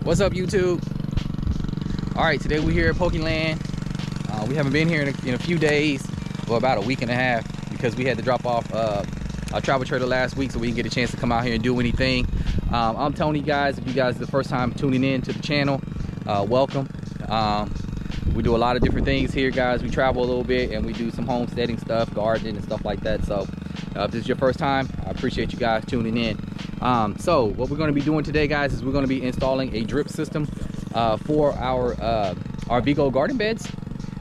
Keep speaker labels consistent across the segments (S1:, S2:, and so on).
S1: What's up, YouTube? All right, today we're here at Pokeland. We haven't been here in a few days, well, about a week and a half, because we had to drop off our travel trailer last week so we didn't get a chance to come out here and do anything. I'm Tony, guys. If you guys are the first time tuning in to the channel, welcome. We do a lot of different things here, guys. We travel a little bit and we do some homesteading stuff, gardening and stuff like that. So if this is your first time, I appreciate you guys tuning in. So what we're going to be doing today, guys, is we're going to be installing a drip system for our Vego garden beds.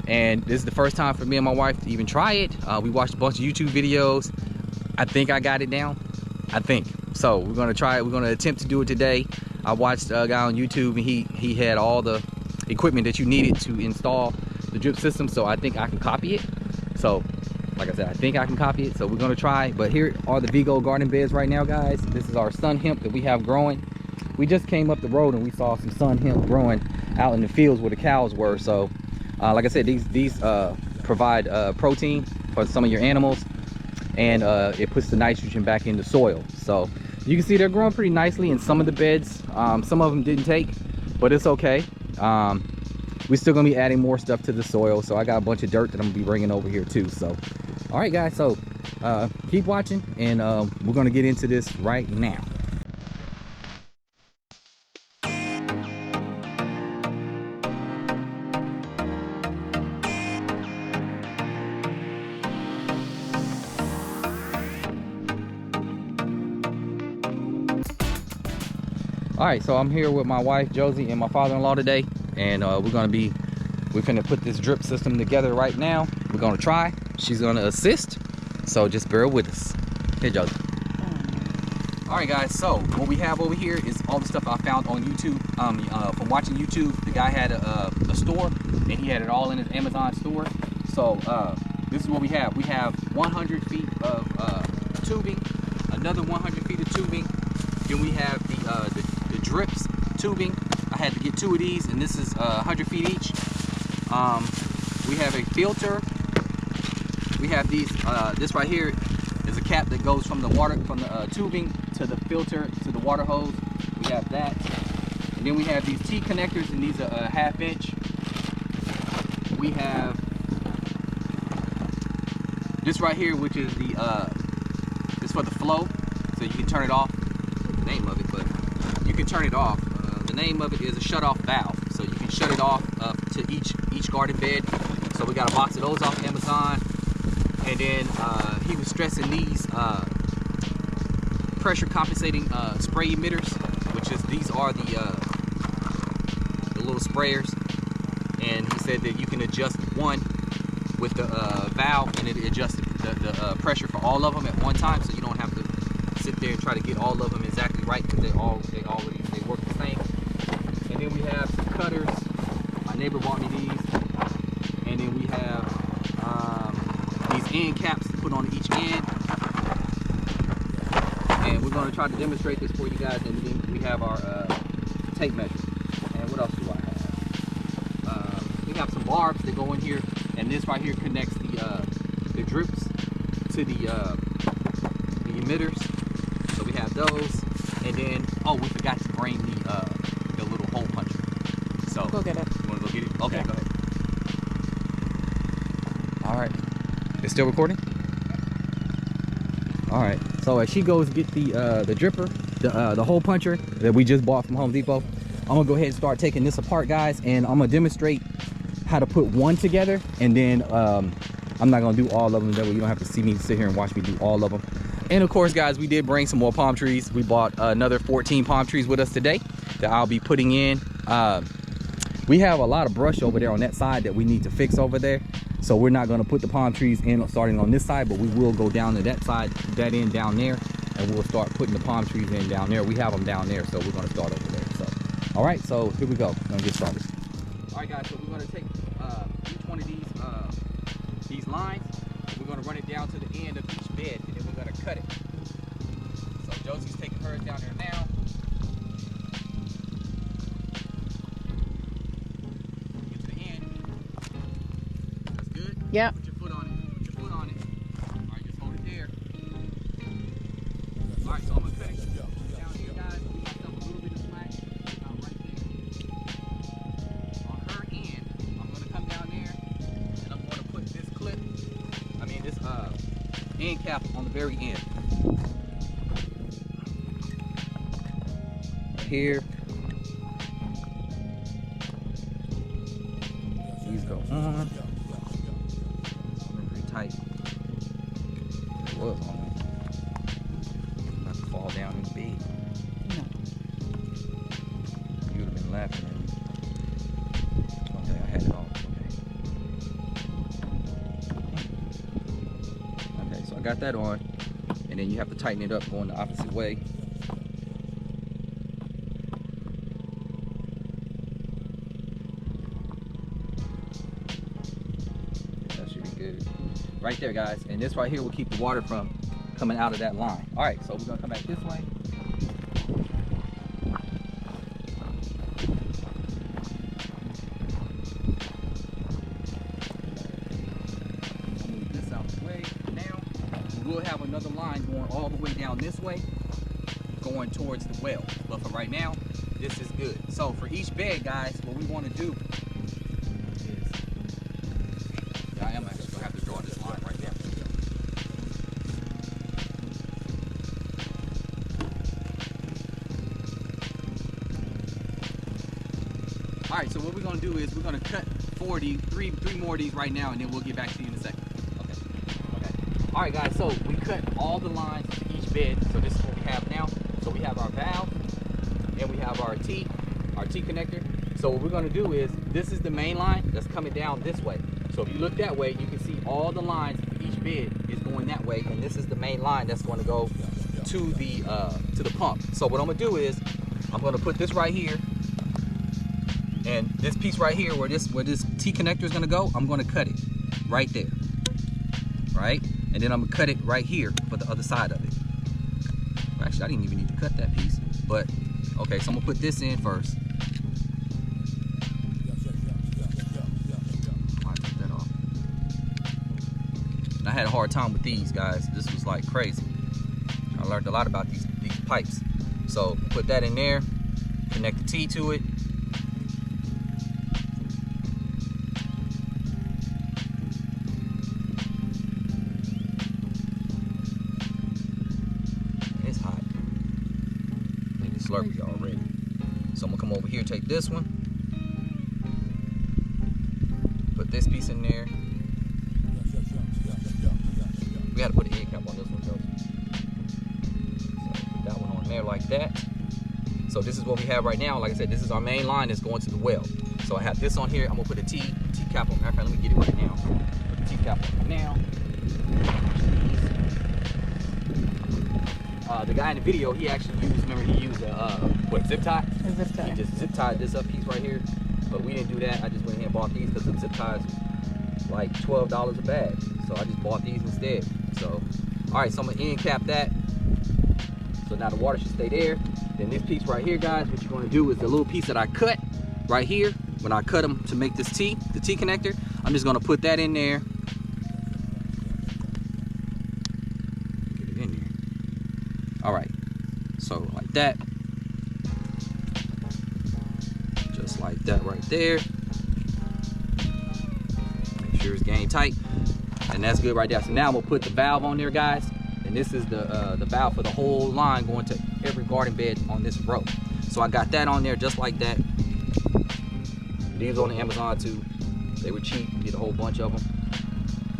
S1: And this is the first time for me and my wife to even try it. We watched a bunch of YouTube videos. I think I got it down. I think. So we're going to try it. We're going to attempt to do it today. I watched a guy on YouTube and he had all the equipment that you needed to install the drip system. So I think I can copy it. So like I said, I think I can copy it. So we're going to try. But here are the Vego garden beds right now, guys. This is our sun hemp that we have growing. We just came up the road and we saw some sun hemp growing out in the fields where the cows were. So like I said, these provide protein for some of your animals, and it puts the nitrogen back in the soil. So you can see they're growing pretty nicely in some of the beds. Some of them didn't take, but it's okay. We're still gonna be adding more stuff to the soil. So I got a bunch of dirt that I'm gonna be bringing over here too. So all right, guys, so keep watching, and we're gonna get into this right now. All right, so I'm here with my wife Josie and my father-in-law today, and we're finna put this drip system together right now. We're gonna try. She's gonna assist, so just bear with us. Here, Josie. All right, guys, so what we have over here is all the stuff I found on YouTube. From watching YouTube, the guy had a store, and he had it all in his Amazon store. So this is what we have. We have 100 feet of tubing, another 100 feet of tubing. Then we have the drips tubing. I had to get 2 of these, and this is 100 feet each. We have a filter. We have these. This right here is a cap that goes from the tubing to the filter to the water hose. We have that, and then we have these T connectors, and these are a 1/2 inch. We have this right here, which is it's for the flow, so you can turn it off. The name of it, but you can turn it off. The name of it is a shut-off valve, so you can shut it off to each garden bed. So we got a box of those off Amazon, and then he was stressing these pressure compensating spray emitters, these are the little sprayers, and he said that you can adjust one with the valve, and it adjusts the pressure for all of them at one time, so you don't have to sit there and try to get all of them exactly right, because they work the same. And then we have some cutters. My neighbor bought me these. And then we have these end caps to put on each end. And we're going to try to demonstrate this for you guys. And then we have our tape measure. And what else do I have? We have some barbs that go in here, and this right here connects the drips to the emitters. So we have those, and then we forgot to bring the little hole puncher. So
S2: go get it.
S1: You want to go get it? Okay,
S2: yeah.
S1: Go ahead. All right, it's still recording. All right, so as she goes get the dripper, the hole puncher that we just bought from Home Depot, I'm gonna go ahead and start taking this apart, guys, and I'm gonna demonstrate how to put one together, and then I'm not gonna do all of them. That way you don't have to see me sit here and watch me do all of them. And of course, guys, we did bring some more palm trees. We bought another 14 palm trees with us today that I'll be putting in. We have a lot of brush over there on that side that we need to fix over there. So we're not gonna put the palm trees in starting on this side, but we will go down to that side, that end down there, and we'll start putting the palm trees in down there. We have them down there, so we're gonna start over there. So, all right, so here we go. We're gonna get started. All right, guys, so we're gonna take each one of these lines, we're gonna run it down to the end of each bed, and then we're gonna cut it. So Josie's taking hers down there now. Get to the end. That's good?
S2: Yeah.
S1: Put your foot on it. Put your foot on it. All right, just hold it there. All right, so I'm gonna cut it down here, guys. We got a little bit of slack about right there. end cap on the very end. Here. These go on. Very tight. It was on. About to fall down in bed.
S2: No.
S1: You would have been laughing at me. Okay, I had it all. Okay, so I got that on. And then you have to tighten it up going the opposite way. That should be good. Right there, guys. And this right here will keep the water from coming out of that line. All right, so we're gonna come back this way. Move this out the way. Now, we'll have another line going all the way down this way, going towards the well. But for right now, this is good. So for each bed, guys, what we want to do is, I am actually gonna have to draw this line right there. All right, so what we're gonna do is we're gonna cut three more of these right now, and then we'll get back to you in a second. Okay. All right, guys, so we cut all the lines to each bed. So this is what we have now. So we have our valve, and we have our T connector. So what we're gonna do is, this is the main line that's coming down this way. So if you look that way, you can see all the lines for each bed is going that way, and this is the main line that's going to go to the pump. So what I'm gonna do is, I'm gonna put this right here, and this piece right here where this T connector is gonna go, I'm gonna cut it right there, right? And then I'm gonna cut it right here for the other side of it. Actually, I didn't even need to cut that piece, but okay, so I'm gonna put this in first. I'll take that off. And I had a hard time with these, guys. This was like crazy. I learned a lot about these pipes. So put that in there, connect the T to it. It's hot. And it's slurpy already. So I'm gonna come over here, take this one, put this piece in there. We gotta put an end cap on this one, though. So put that one on there like that. So this is what we have right now. Like I said, this is our main line that's going to the well. So I have this on here. I'm gonna put a T cap on. Matter of fact, let me get it right now. Put the T cap on now. The guy in the video, he actually used, remember he used a zip tie?
S2: A zip tie.
S1: He just zip tied this up piece right here. But we didn't do that. I just went ahead and bought these because the zip ties were like $12 a bag. So I just bought these instead. So, all right, so I'm gonna end cap that. So now the water should stay there. Then this piece right here, guys, what you're gonna do is the little piece that I cut right here, when I cut them to make this T, the T connector, I'm just gonna put that in there. Get it in there. All right, so like that. Just like that right there. Make sure it's game tight. And that's good right there. So now I'm gonna put the valve on there, guys. And this is the valve for the whole line going to every garden bed on this row. So I got that on there just like that. These on the Amazon too. They were cheap, get a whole bunch of them.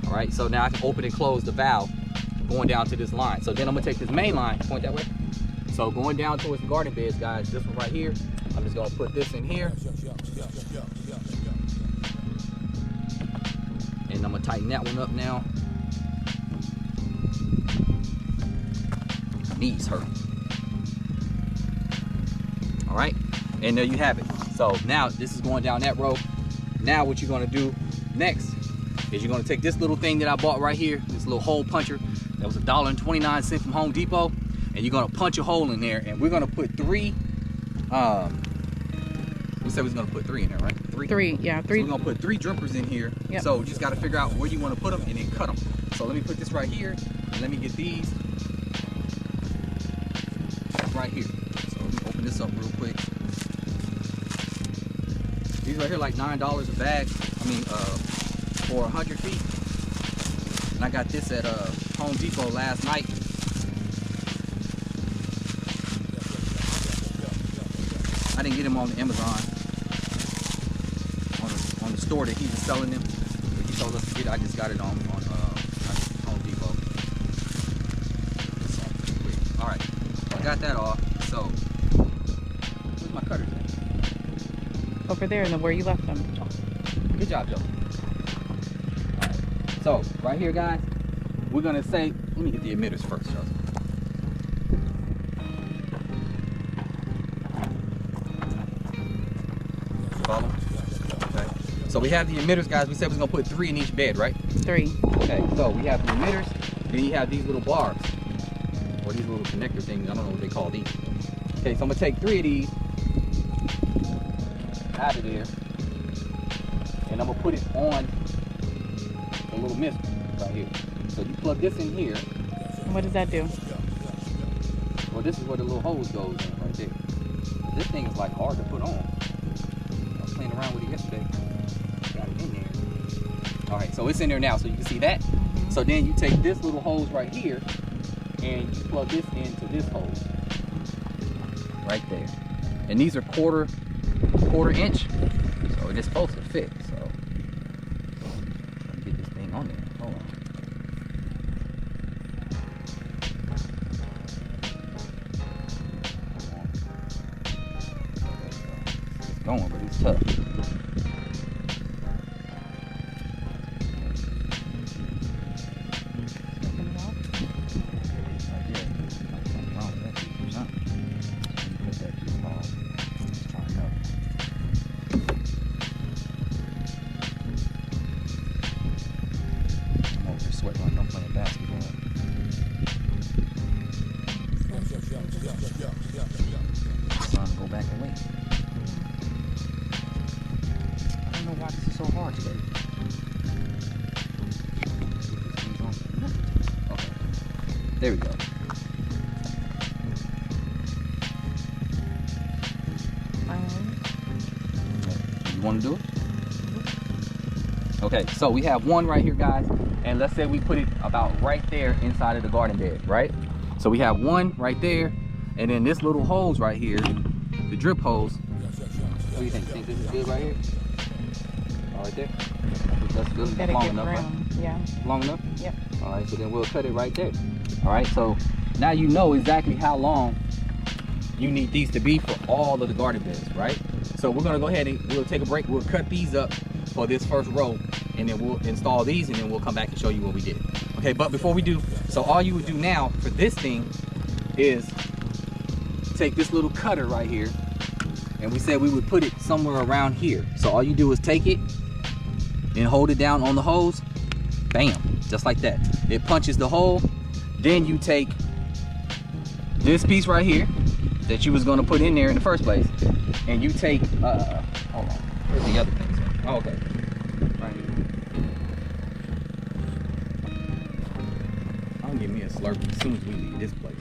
S1: All right, so now I can open and close the valve going down to this line. So then I'm gonna take this main line, point that way. So going down towards the garden beds, guys, this one right here, I'm just gonna put this in here. And I'm gonna tighten that one up now. Knees hurt. All right, and there you have it. So now this is going down that row. Now what you're gonna do next is you're gonna take this little thing that I bought right here, this little hole puncher that was $1.29 from Home Depot, and you're gonna punch a hole in there, and we're gonna put three. We said we was gonna put 3 in there, right? Three,
S2: yeah, 3.
S1: So we're gonna put 3 drippers in here.
S2: Yep.
S1: So just gotta figure out where you wanna put them and then cut them. So let me put this right here, and let me get these right here. So let me open this up real quick. These right here like $9 a bag. I mean, for 100 feet. And I got this at Home Depot last night. I didn't get them on the Amazon, on the store that he was selling them. But he told us to get it. I just got it on Home Depot. All right, so I got that off. So where's my cutters at?
S2: Over there, and then where you left them.
S1: Good job, Joe. All right. So right here, guys, we're gonna say, let me get the emitters first, Joe. Follow? Okay. So we have the emitters, guys. We said we was gonna put 3 in each bed, right?
S2: 3.
S1: Okay. So we have the emitters. Then you have these little barbs, or these little connector things. I don't know what they call these. Okay. So I'm gonna take 3 of these out of there, and I'm gonna put it on the little mist right here. So you plug this in here.
S2: And what does that do?
S1: Well, this is where the little hose goes in right there. This thing is like hard to put on. I was playing around with it yesterday. Got it in there. All right, so it's in there now, so you can see that.
S2: Mm-hmm.
S1: So then you take this little hose right here, and you plug this into this hose right there. And these are quarter inch, so it's supposed to fit. So let me get this thing on there. Hold on. It's going, but it's tough. There we go. You want to do it? Okay, so we have one right here, guys. And let's say we put it about right there inside of the garden bed, right? So we have one right there. And then this little hose right here, the drip hose. What do you think? Think this is good right here? All right there? That's good. That's long enough, right?
S2: Yeah.
S1: Long enough?
S2: Yep.
S1: All right, so then we'll cut it right there. All right, so now you know exactly how long you need these to be for all of the garden beds, right? So we're gonna go ahead and we'll take a break. We'll cut these up for this first row, and then we'll install these, and then we'll come back and show you what we did. Okay, but before we do, so all you would do now for this thing is take this little cutter right here, and we said we would put it somewhere around here. So all you do is take it and hold it down on the hose, bam, just like that. It punches the hole. Then you take this piece right here that you was gonna put in there in the first place, and you take, hold on, where's the other things? Oh, okay, right here. I'll give me a Slurpee as soon as we leave this place.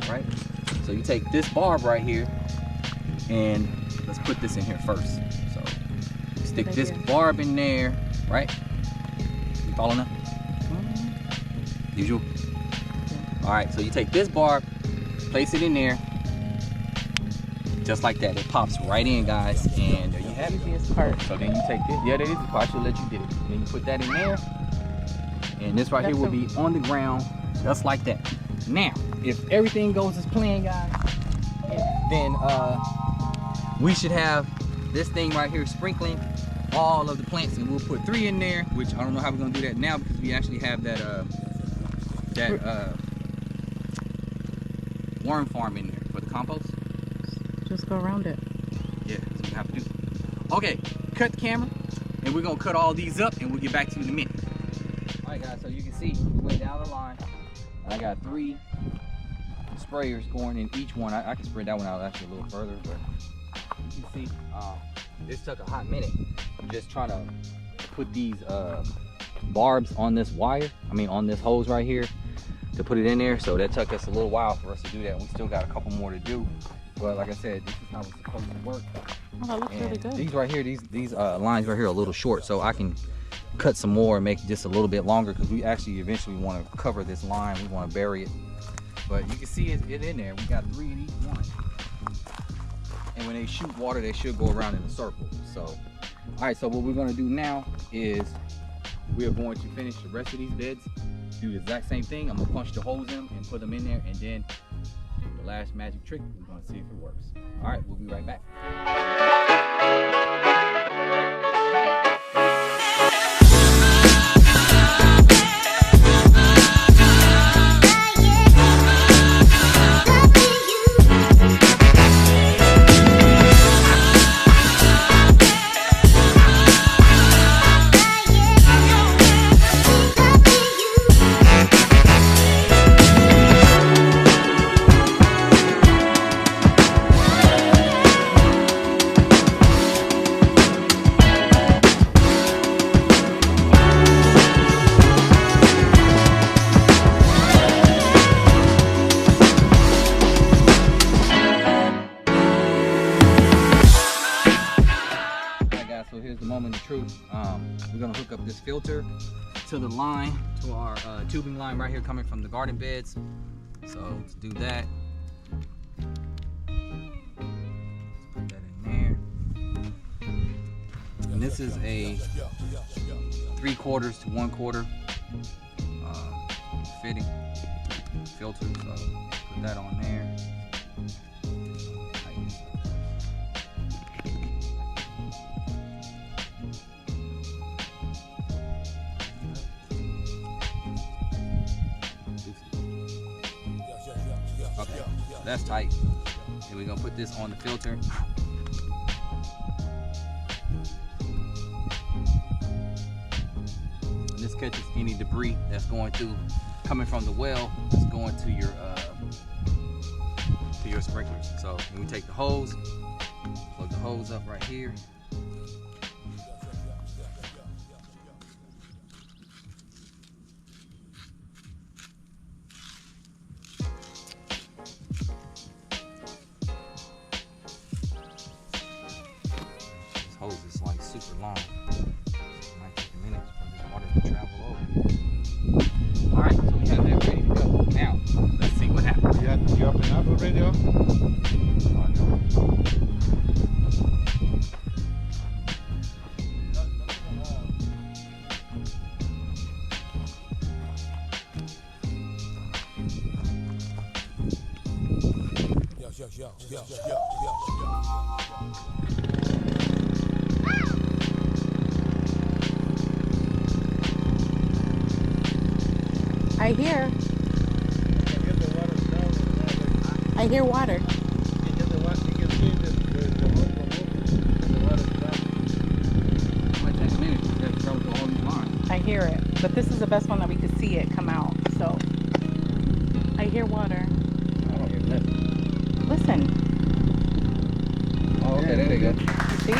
S1: Right? So you take this barb right here, and let's put this in here first. So you stick this barb in there, right? You following that? Usual. All right, so you take this barb, place it in there, just like that. It pops right in, guys, and there you have it.
S2: Easiest part.
S1: So then you take this. Yeah, that is the part. I should let you get it. Then you put that in there, and this right here will be on the ground, just like that. Now, if everything goes as planned, guys, then we should have this thing right here sprinkling all of the plants, and we'll put 3 in there, which I don't know how we're gonna do that now because we actually have that worm farm in there for the compost.
S2: Just go around it.
S1: Yeah, that's what we have to do. Okay, cut the camera, and we're gonna cut all these up, and we'll get back to you in a minute. All right, guys, so you can see we went down the line. I got 3 sprayers going in each one. I can spread that one out actually a little further, but you can see this took a hot minute. I'm just trying to put these barbs on this wire, on this hose right here to put it in there. So that took us a little while for us to do that. We still got a couple more to do. But like I said, this is how it's supposed to work.
S2: Oh, that looks
S1: And
S2: really good.
S1: these right here, these lines right here are a little short, so I can cut some more and make it just a little bit longer because we actually eventually want to cover this line. We want to bury it. But you can see it in there. We got 3 in each one. And when they shoot water, they should go around in a circle. So, all right, so what we're going to do now is we are going to finish the rest of these beds. Do the exact same thing. I'm going to punch the holes in and put them in there. And then the last magic trick, we're going to see if it works. All right, we'll be right back. So here's the moment of truth. We're gonna hook up this filter to the line, to our tubing line right here coming from the garden beds. So let's do that. Let's put that in there. And this is a 3/4 to 1/4 fitting filter. So put that on there. Okay, so that's tight. And we're gonna put this on the filter. And this catches any debris that's going through, coming from the well, that's going to your sprinklers. So when we take the hose, plug the hose up right here. Hose is like super long. It might take a minute for this water to travel over. Alright, so we have that ready to go. Now, let's see what happens.
S3: You up and up already?
S2: I hear water. I hear it, but this is the best one that we could see it come out. So I hear water.
S1: I don't hear nothing.
S2: Listen.
S1: Oh, okay, there they go.
S2: See?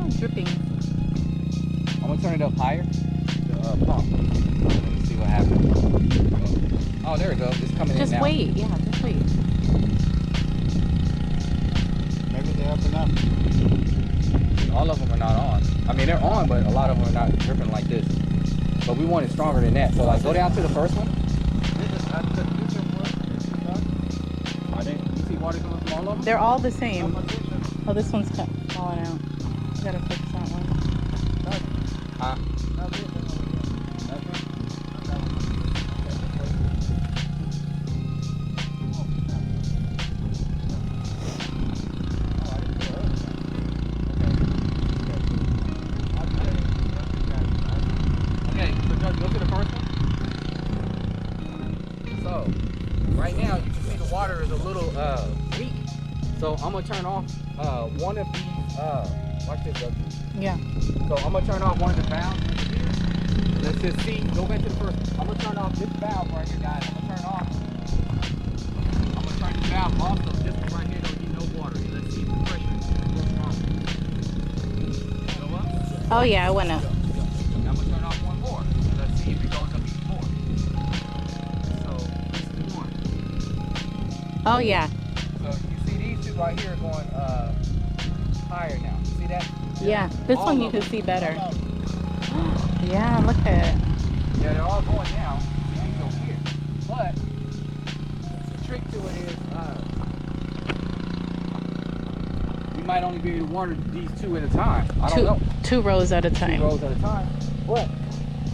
S2: Oh, dripping.
S1: I'm gonna turn it up higher. The pump. Let me see what happens. Oh, there we go. It's coming
S2: Just
S1: in now.
S2: wait. Yeah, just wait.
S3: Maybe they up and up.
S1: All of them are not on. I mean, they're on, but a lot of them are not dripping like this. But we want it stronger than that. So, like, go down to the first one. You see water coming from all of them?
S2: They're all the same. Oh, this one's falling out. I gotta fix that one.
S1: Huh? Go to the first one. So, right now you can see the water is a little weak. So I'm gonna turn off one of these. Watch this, Doug.
S2: Yeah.
S1: So I'm gonna turn off one of the valves right here. Let's just see. Go back to the first one. I'm gonna turn off this valve right here, guys. I'm gonna turn this valve off. So this one right here don't need no water. Let's see if the pressure is go up.
S2: Oh yeah, I went up.
S1: I'm gonna turn off one more. Let's see if it goes up even more. So this is one.
S2: Oh yeah.
S1: So you see these two right here going higher now. See that?
S2: Yeah. This
S1: All
S2: one you
S1: of
S2: can
S1: them.
S2: see better. Yeah, look at it.
S1: Yeah, they're all going down. These over here. But the trick to it is we might only be able to water these two at a time. I don't know.
S2: 2 rows at a
S1: 2
S2: time.
S1: rows at a time. But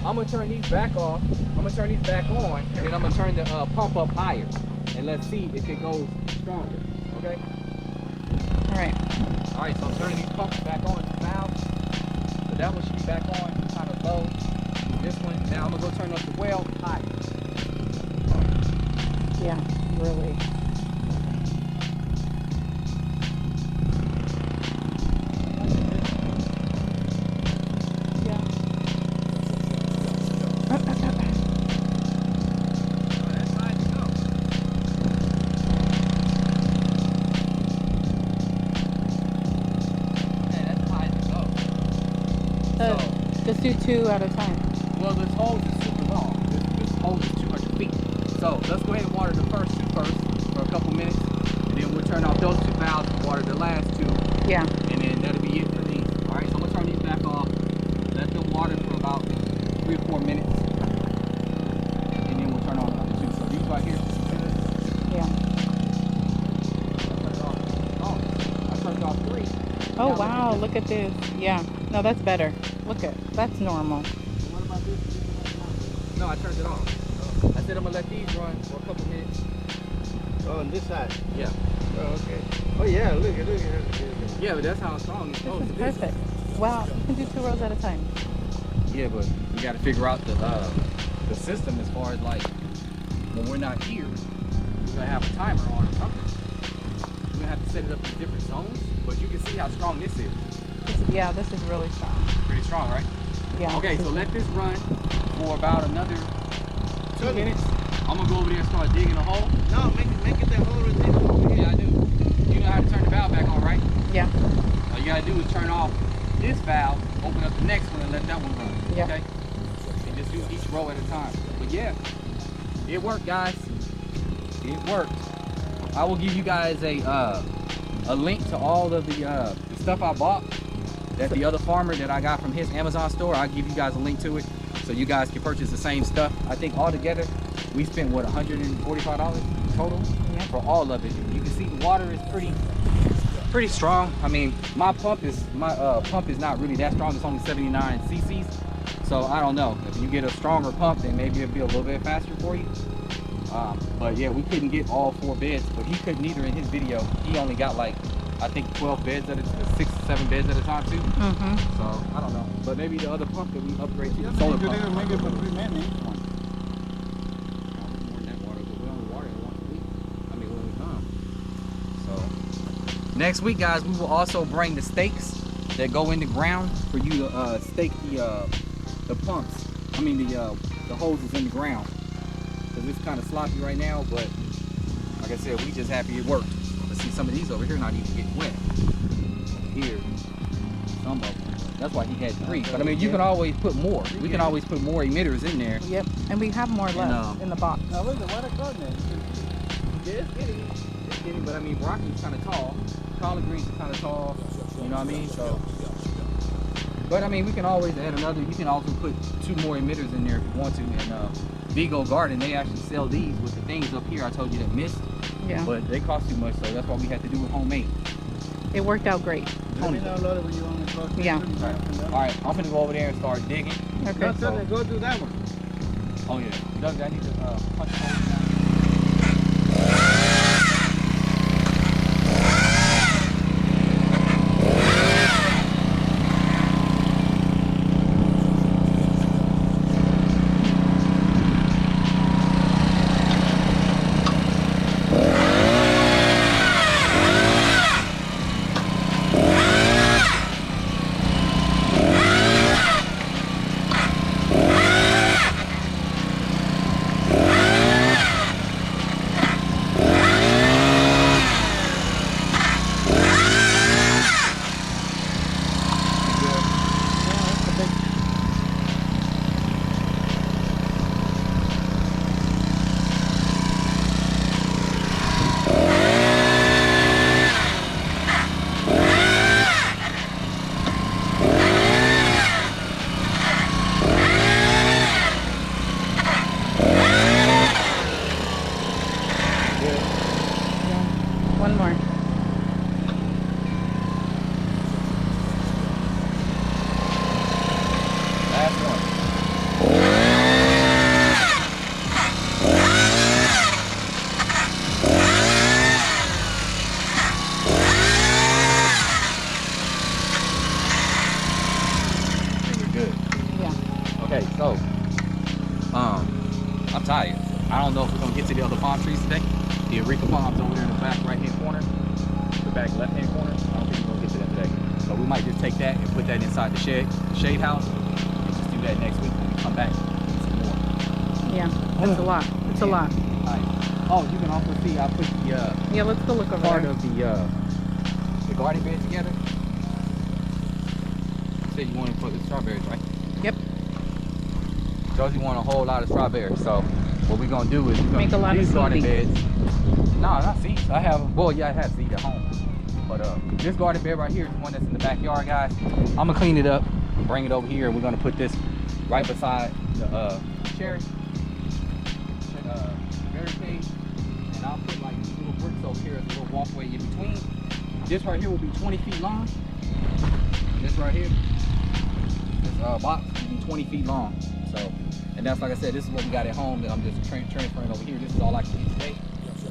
S1: I'm gonna turn these back off. I'm gonna turn these back on, and then I'm gonna turn the pump up higher, and let's see if it goes stronger. Okay.
S2: All right.
S1: All right. So I'm turning these pumps back on. Valve. So that one should be back on, kind of low. This one. Now I'm gonna go turn up the well high.
S2: Yeah, really. Yeah.
S1: That's high to go. Man, that's high to go.
S2: Just do 2 at a time.
S1: Well, this hose is super long. This hose is 200 feet. So let's go ahead and water the first 2 first for a couple minutes, and then we'll turn off those 2 valves and water the last 2,
S2: Yeah.
S1: and then that'll be it for these. All right, so I'm gonna turn these back off, let them water for about 3 or 4 minutes, and then we'll turn on the other 2. So these right here,
S2: Yeah.
S1: I turned off 3.
S2: Oh
S1: Now
S2: wow, look at this. Yeah. No, that's better. Look at that's normal.
S1: What about this? No, I turned it off. I said I'm gonna let these run for a couple minutes.
S3: Oh, on this side.
S1: Yeah.
S3: Oh, okay. Oh, yeah, look at it.
S1: Yeah, but that's how strong it's
S2: This
S1: supposed
S2: is
S1: to be.
S2: perfect. Wow, you can do 2 rows at a time.
S1: Yeah, but we got to figure out the system as far as like when we're not here, we're gonna have a timer on or something. We're gonna have to set it up in different zones, but you can see how strong this is.
S2: Yeah, this is really strong.
S1: Pretty strong, right?
S2: Yeah.
S1: Okay,
S2: this
S1: so
S2: is-
S1: let this run for about another 2 minutes. I'm gonna go over there and start digging a hole.
S3: No, make it that whole thing.
S1: Yeah, I do. You know how to turn the valve back on, right?
S2: Yeah.
S1: All you gotta do is turn off this valve, open up the next one, and let that one run.
S2: Yeah.
S1: Okay? And just do each row at a time. But yeah, it worked, guys. It worked. I will give you guys a link to all of the stuff I bought. That the other farmer that I got from his Amazon store, I'll give you guys a link to it, so you guys can purchase the same stuff. I think altogether we spent what, $145 total
S2: Yeah.
S1: for all of it. You can see the water is pretty strong. I mean, my pump is not really that strong. It's only 79 cc's. So I don't know. If you get a stronger pump, then maybe it'll be a little bit faster for you. But yeah, we couldn't get all 4 beds, but he couldn't either in his video. He only got like, I think 12 beds at a 6 or 7 beds at a time too.
S2: Mm-hmm.
S1: So I don't know. But maybe the other pump that we upgrade to
S3: Yeah,
S1: the solar
S3: maybe
S1: pump.
S3: make it for 3 men each one.
S1: More than that water, but we only water it once a week. I mean, when we come. So next week, guys, we will also bring the stakes that go in the ground for you to stake the pumps. I mean the hoses in the ground. Cause it's kind of sloppy right now, but like I said, we just happy it worked. Let's see, some of these over here not even getting wet. Here, some of them. That's why he had 3. But I mean, you can always put more. We can always put more emitters in there.
S2: Yep. And we have more left in the box.
S3: Now, where's the water going then?
S1: Yeah, it's getting. It's getting, but I mean, broccoli's kind of tall. Collard greens are kind of tall. You know what I mean? So, but I mean, we can always add another. You can also put 2 more emitters in there if you want to. And Vego Garden, they actually sell these with the things up here I told you that missed.
S2: Yeah.
S1: But they cost too much, so that's why we had to do it homemade.
S2: It worked out great.
S3: Let me know, Lola, when you want to talk.
S2: Yeah.
S1: All right, I'm gonna go over there and start digging.
S2: Okay.
S3: No, tell me, go do that one.
S1: Oh yeah, Doug, I need to punch a hole down here. I'm tired. I don't know if we're gonna get to the other palm trees today. The Areca palms over there in the back right-hand corner, the back left-hand corner. I don't think we're gonna get to that today. So we might just take that and put that inside the shade house, and just do that next week when we come back and get some more.
S2: Yeah, it's a lot. It's a lot.
S1: Nice. Oh, you can also see I put the
S2: Yeah, let's go look over
S1: part
S2: there.
S1: of the garden bed together. You said you wanted to put the strawberries, right?
S2: Yep.
S1: Josie want a whole lot of strawberries, so what we're gonna do is we're gonna
S2: Make a lot of
S1: these garden
S2: seeds.
S1: beds. No, not seeds. I have, well, yeah, I have seeds at home. But this garden bed right here is the one that's in the backyard, guys. I'm gonna clean it up, bring it over here, and we're gonna put this right beside the cherry barricade. And I'll put like these little bricks over here as a little walkway in between. This right here will be 20 feet long. This right here, this box will be 20 feet long. So, and that's, like I said, this is what we got at home that I'm just transferring over here. This is all I can eat today,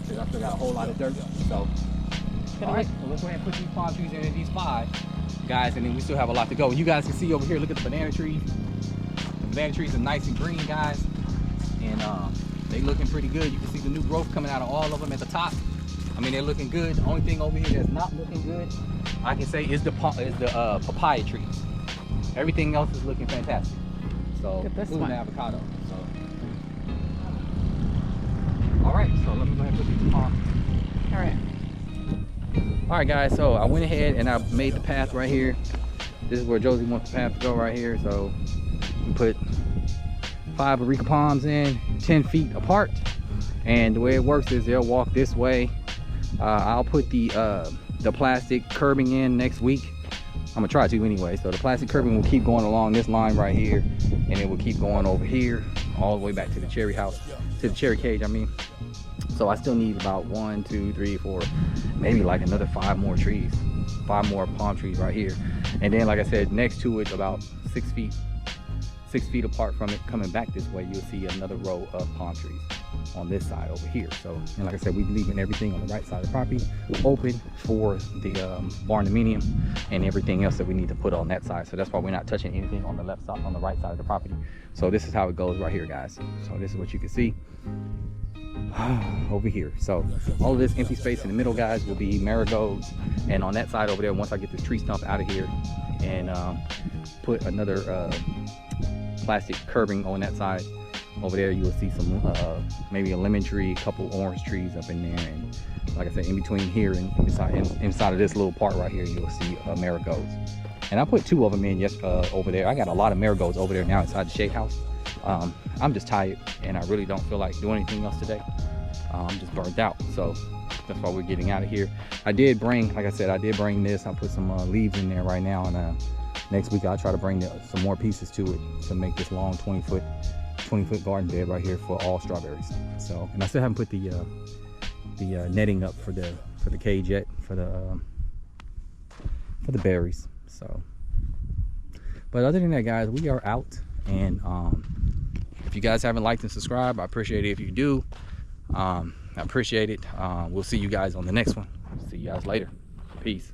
S1: because I still got a whole lot of dirt. So, all right, so let's go ahead and put these palm trees in these 5, guys, and then we still have a lot to go. You guys can see over here, look at the banana trees. The banana trees are nice and green, guys, and they looking pretty good. You can see the new growth coming out of all of them at the top. I mean, they're looking good. The only thing over here that's not looking good, I can say, is the papaya trees. Everything else is looking fantastic. So, including the avocado. So, all right. So let me go ahead and put these palms.
S2: All right.
S1: All right, guys. So I went ahead and I made the path right here. This is where Josie wants the path to go right here. So we put 5 Areca palms in, 10 feet apart. And the way it works is they'll walk this way. I'll put the plastic curbing in next week. I'm gonna try to anyway. So the plastic curbing will keep going along this line right here, and it will keep going over here all the way back to the cherry house, to the cherry cage, I mean. So I still need about 1, 2, 3, 4, maybe like another 5 more trees, 5 more palm trees right here. And then, like I said, next to it, about 6 feet apart from it, coming back this way, you'll see another row of palm trees on this side over here. So, and like I said, we're leaving everything on the right side of the property open for the barndominium and everything else that we need to put on that side. So that's why we're not touching anything on the left side, on the right side of the property. So this is how it goes right here, guys. So this is what you can see over here. So all of this empty space in the middle, guys, will be marigolds. And on that side over there, once I get this tree stump out of here and put another plastic curbing on that side, over there you will see some maybe a lemon tree, a couple orange trees up in there, and like I said, in between here and inside of this little part right here, you'll see marigolds. And I put 2 of them in over there. I got a lot of marigolds over there now inside the shade house. I'm just tired and I really don't feel like doing anything else today. I'm just burnt out, so that's why we're getting out of here. I did bring, like I said, I did bring this. I put some leaves in there right now, and next week I'll try to bring some more pieces to it to make this long 20-foot garden bed right here for all strawberries. So, and I still haven't put the netting up for the cage yet for the berries. So, but other than that, guys, we are out. And if you guys haven't liked and subscribed, I appreciate it if you do. I appreciate it. We'll see you guys on the next one. See you guys later. Peace.